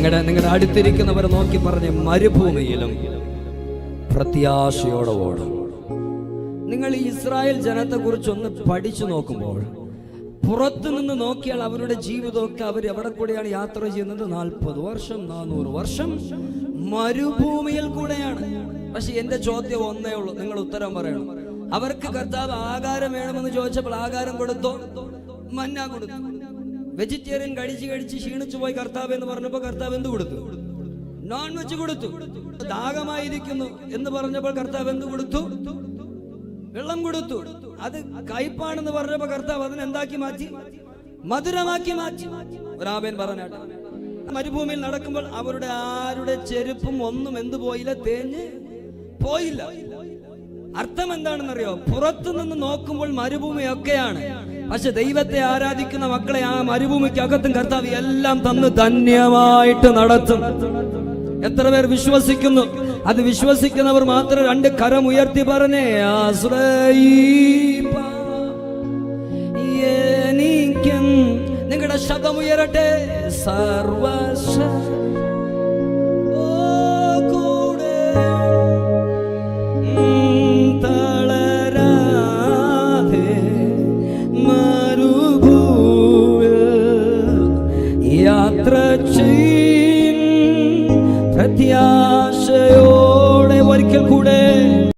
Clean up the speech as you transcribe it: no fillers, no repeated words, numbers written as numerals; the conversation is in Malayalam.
നിങ്ങളുടെ അടുത്തിരിക്കുന്നവരെ നോക്കി പറഞ്ഞ് മരുഭൂമിയിലും പ്രത്യാശയോടെ ഓടും. നിങ്ങൾ ഈ ഇസ്രായേൽ ജനത്തെ കുറിച്ചൊന്ന് പഠിച്ചു നോക്കുമ്പോൾ പുറത്തു നിന്ന് നോക്കിയാൽ അവരുടെ ജീവിതമൊക്കെ അവർ എവിടെ കൂടെയാണ് യാത്ര ചെയ്യുന്നത്? 40 വർഷം 400 വർഷം മരുഭൂമിയിൽ കൂടെയാണ്. പക്ഷെ എന്റെ ചോദ്യം ഒന്നേ ഉള്ളൂ, നിങ്ങൾ ഉത്തരം പറയണം. അവർക്ക് കർത്താവ് ആഹാരം വേണമെന്ന് ചോദിച്ചപ്പോൾ ആഹാരം കൊടുത്തോ? മന്ന കൊടുത്തു. വെജിറ്റേറിയൻ കഴിച്ച് ക്ഷീണിച്ചു പോയി കർത്താവ് എന്ന് പറഞ്ഞപ്പോൾ കർത്താവ് എന്ത് കൊടുത്തു? നോൺ വെജ് കൊടുത്തു. ദാഹമായിരിക്കുന്നു എന്ന് പറഞ്ഞപ്പോൾ കർത്താവ് എന്ത് കൊടുത്തു? വെള്ളം കൊടുത്തു. അത് കയ്പാണെന്ന് പറഞ്ഞപ്പോൾ കർത്താവ് അതിനെ എന്താക്കി മാറ്റി? മധുരമാക്കി മാറ്റി. ഒരാമേൻ പറഞ്ഞാട്ടെ. മരുഭൂമിയിൽ നടക്കുമ്പോൾ അവരുടെ ആരുടെ ചെരുപ്പും ഒന്നും എന്ത് പോയില്ല? തേഞ്ഞ് പോയില്ല. അർത്ഥം എന്താണെന്നറിയോ? പുറത്തു നിന്ന് നോക്കുമ്പോൾ മരുഭൂമിയൊക്കെയാണ്, പക്ഷെ ദൈവത്തെ ആരാധിക്കുന്ന മക്കളെ ആ മരുഭൂമിക്കകത്തും കർത്താവ് എല്ലാം തന്ന് ധന്യമായിട്ട് നടത്തും. എത്ര പേർ വിശ്വസിക്കുന്നു? അത് വിശ്വസിക്കുന്നവർ മാത്രം 2 കരം ഉയർത്തി പറഞ്ഞേ, എനിക്കും. നിങ്ങളുടെ ശബ്ദം ഉയരട്ടെ. സർവശ തളരാതെ മരുഭൂമിൽ യാത്ര ചെയ്യും പ്രത്യാ